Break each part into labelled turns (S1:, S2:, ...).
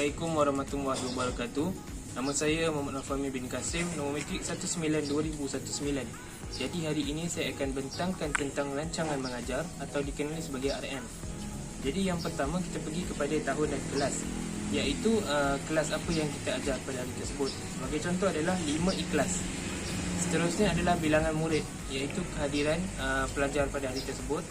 S1: Assalamualaikum warahmatullahi wabarakatuh. Nama saya Muhammad Nafami bin Kasim, nombor matrik 19-2019. Jadi hari ini saya akan bentangkan tentang rancangan mengajar atau dikenali sebagai RM. Jadi yang pertama kita pergi kepada tahun dan kelas, iaitu kelas apa yang kita ajar pada hari tersebut. Sebagai contoh adalah 5 ikhlas. Seterusnya adalah bilangan murid, iaitu kehadiran pelajar pada hari tersebut.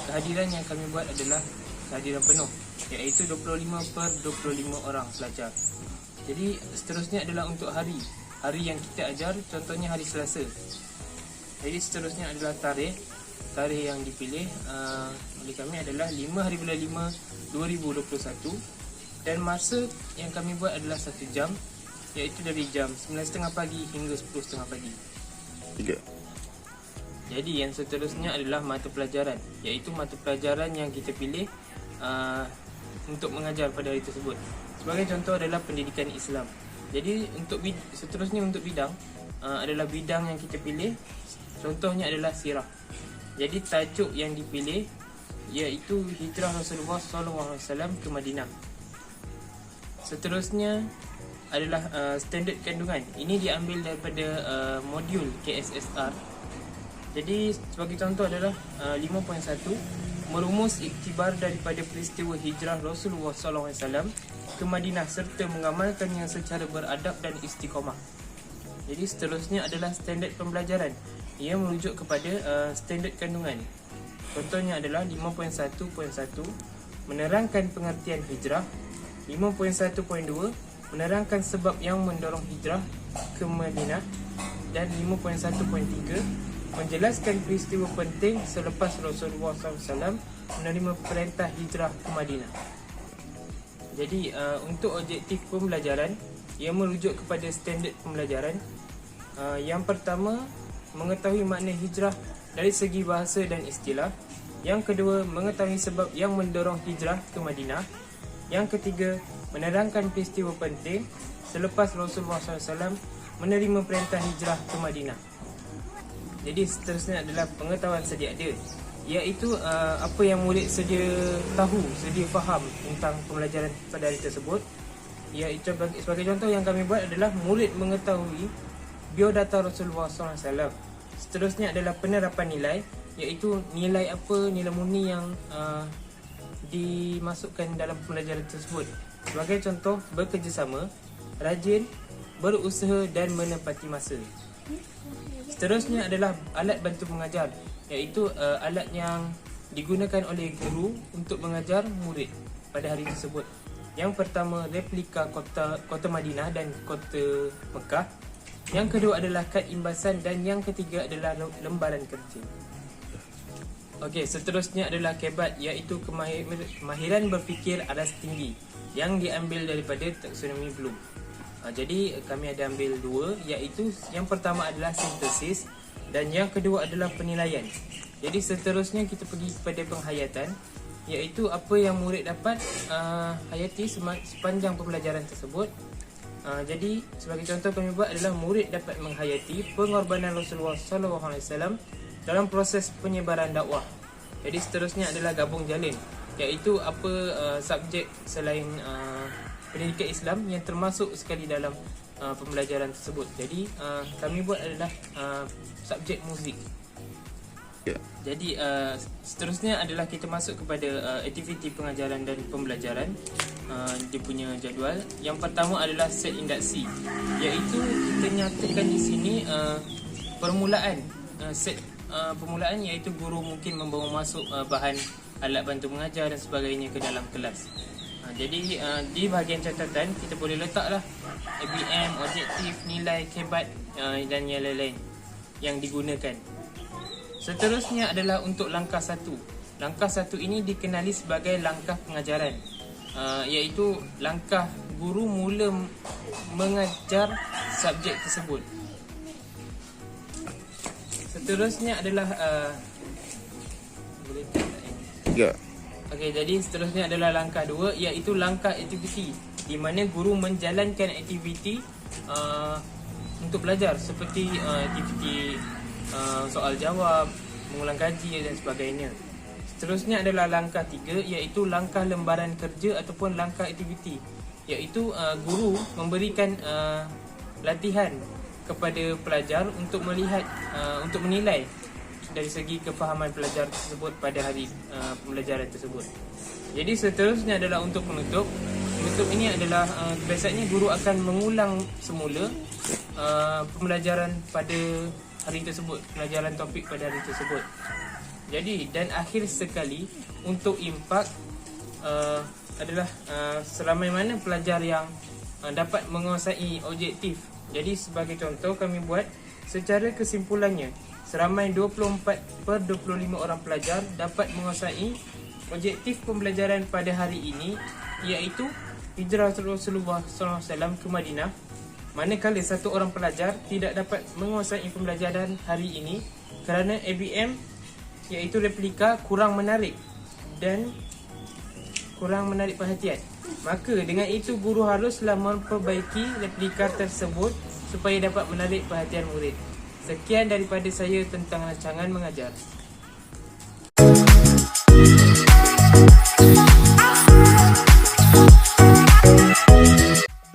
S1: Kehadiran yang kami buat adalah kehadiran penuh, iaitu 25/25 orang pelajar. Jadi seterusnya adalah untuk hari yang kita ajar, contohnya hari Selasa. Jadi seterusnya adalah tarikh yang dipilih oleh kami adalah 5/5/2021. Dan masa yang kami buat adalah 1 jam, iaitu dari jam 9.30 pagi hingga 10.30 pagi.
S2: 3.
S1: Jadi yang seterusnya adalah mata pelajaran, iaitu mata pelajaran yang kita pilih untuk mengajar pada hari tersebut. Sebagai contoh adalah pendidikan Islam. Jadi seterusnya untuk bidang adalah bidang yang kita pilih. Contohnya adalah sirah. Jadi tajuk yang dipilih iaitu hijrah Rasulullah SAW ke Madinah. Seterusnya adalah standard kandungan. Ini diambil daripada modul KSSR. Jadi sebagai contoh adalah 5.1, merumus iktibar daripada peristiwa hijrah Rasulullah SAW ke Madinah serta mengamalkannya secara beradab dan istiqamah. Jadi seterusnya adalah standard pembelajaran. Ia merujuk kepada standard kandungan. Contohnya adalah 5.1.1, menerangkan pengertian hijrah. 5.1.2, menerangkan sebab yang mendorong hijrah ke Madinah. Dan 5.1.3, menjelaskan peristiwa penting selepas Rasulullah SAW menerima perintah hijrah ke Madinah. Jadi untuk objektif pembelajaran, ia merujuk kepada standard pembelajaran. Yang pertama, mengetahui makna hijrah dari segi bahasa dan istilah. Yang kedua, mengetahui sebab yang mendorong hijrah ke Madinah. Yang ketiga, menerangkan peristiwa penting selepas Rasulullah SAW menerima perintah hijrah ke Madinah. Jadi seterusnya adalah pengetahuan sedia ada, iaitu apa yang murid sedia tahu, sedia faham tentang pembelajaran pada hari tersebut. Iaitu sebagai contoh yang kami buat adalah murid mengetahui biodata Rasulullah SAW. Seterusnya adalah penerapan nilai, iaitu nilai apa, nilai murni yang dimasukkan dalam pembelajaran tersebut. Sebagai contoh, bekerjasama, rajin, berusaha dan menepati masa. Seterusnya adalah alat bantu mengajar, iaitu alat yang digunakan oleh guru untuk mengajar murid pada hari tersebut. Yang pertama, replika kota Madinah dan kota Mekah. Yang kedua adalah kad imbasan dan yang ketiga adalah lembaran kerja. Okey, seterusnya adalah kebat, iaitu kemahiran berfikir aras tinggi yang diambil daripada taksonomi Bloom. Jadi kami ada ambil 2, iaitu yang pertama adalah sintesis dan yang kedua adalah penilaian. Jadi seterusnya kita pergi kepada penghayatan, iaitu apa yang murid dapat hayati sepanjang pembelajaran tersebut. Jadi sebagai contoh kami buat adalah murid dapat menghayati pengorbanan Rasulullah SAW dalam proses penyebaran dakwah. Jadi seterusnya adalah gabung jalin, iaitu apa subjek selain pendidikan Islam yang termasuk sekali dalam pembelajaran tersebut. Jadi kami buat adalah subjek muzik. Jadi seterusnya adalah kita masuk kepada aktiviti pengajaran dan pembelajaran. Dia punya jadual. Yang pertama adalah set induksi, iaitu kita nyatakan di sini permulaan set permulaan, iaitu guru mungkin membawa masuk bahan alat bantu mengajar dan sebagainya ke dalam kelas. Jadi di bahagian catatan kita boleh letaklah ABM, objektif, nilai, kebat dan yang lain-lain yang digunakan. Seterusnya adalah untuk langkah 1. Langkah 1 ini dikenali sebagai langkah pengajaran, iaitu langkah guru mula mengajar subjek tersebut. Seterusnya adalah boleh tak ini? Okey, jadi seterusnya adalah langkah 2, iaitu langkah aktiviti, di mana guru menjalankan aktiviti untuk belajar seperti aktiviti soal jawab, mengulang kaji dan sebagainya. Seterusnya adalah langkah 3, iaitu langkah lembaran kerja ataupun langkah aktiviti, iaitu guru memberikan latihan kepada pelajar untuk melihat untuk menilai dari segi kefahaman pelajar tersebut pada hari pembelajaran tersebut. Jadi seterusnya adalah untuk penutup. Penutup ini adalah biasanya guru akan mengulang semula pembelajaran pada hari tersebut, pelajaran topik pada hari tersebut. Jadi dan akhir sekali untuk impak adalah seramai mana pelajar yang dapat menguasai objektif. Jadi sebagai contoh kami buat secara kesimpulannya seramai 24/25 orang pelajar dapat menguasai objektif pembelajaran pada hari ini, iaitu hijrah Rasulullah SAW ke Madinah. Manakala satu orang pelajar tidak dapat menguasai pembelajaran hari ini kerana ABM iaitu replika kurang menarik dan kurang menarik perhatian. Maka dengan itu guru haruslah memperbaiki replika tersebut supaya dapat menarik perhatian murid. Sekian daripada saya tentang rancangan mengajar.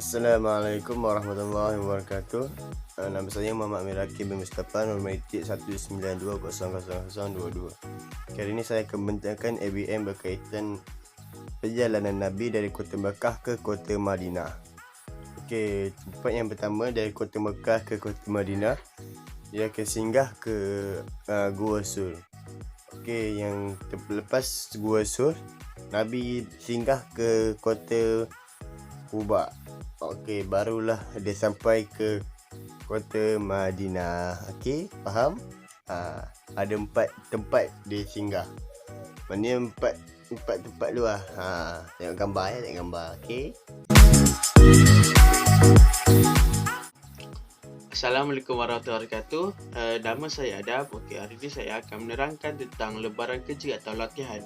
S2: Assalamualaikum warahmatullahi wabarakatuh. Nama saya Muhammad Amir Hakim bin Mustafa, nombor ITIK 192000022. Kali ini saya akan membentangkan ABM berkaitan perjalanan Nabi dari kota Mekah ke kota Madinah. Okey, tempat yang pertama dari kota Mekah ke kota Madinah, dia akan singgah ke Gua Sur. Okey, yang lepas Gua Sur, Nabi singgah ke kota Quba. Okey, barulah dia sampai ke kota Madinah. Okey, faham? Ada 4 tempat dia singgah. Mana empat tempat tu lah. Tengok gambar ya, tengok gambar. Okey.
S3: Assalamualaikum warahmatullahi wabarakatuh. Nama saya Adab. Okey, hari ini saya akan menerangkan tentang lebaran kerja atau latihan.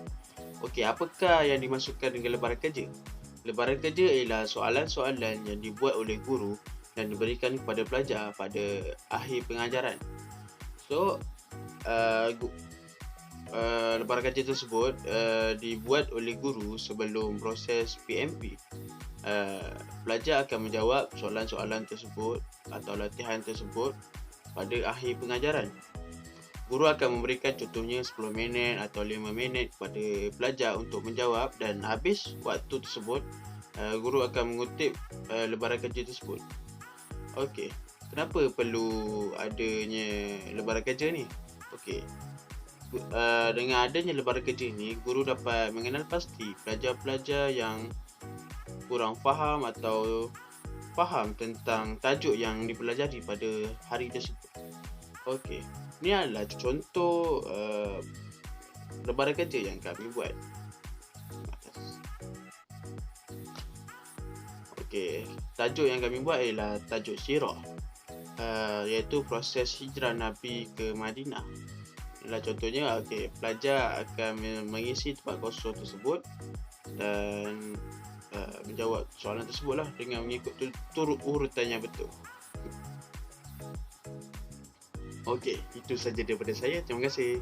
S3: Okey, apakah yang dimaksudkan dengan lebaran kerja? Lebaran kerja ialah soalan-soalan yang dibuat oleh guru dan diberikan kepada pelajar pada akhir pengajaran. So, lebaran kerja tersebut dibuat oleh guru sebelum proses PMP. Pelajar akan menjawab soalan-soalan tersebut atau latihan tersebut pada akhir pengajaran. Guru akan memberikan contohnya 10 minit atau 5 minit kepada pelajar untuk menjawab, dan habis waktu tersebut guru akan mengutip lebaran kerja tersebut. Okey, kenapa perlu adanya lebaran kerja ni? Okey, dengan adanya lebaran kerja ni, guru dapat mengenal pasti pelajar-pelajar yang kurang faham atau faham tentang tajuk yang dipelajari pada hari tersebut. Okey, ni adalah contoh lebaran kerja yang kami buat. Okey, tajuk yang kami buat ialah tajuk sirah, iaitu proses hijrah Nabi ke Madinah. Inilah contohnya. Okey, pelajar akan mengisi tempat kosong tersebut dan menjawab soalan tersebut lah dengan mengikut turut urutan yang betul. Okey, itu saja daripada saya. Terima kasih.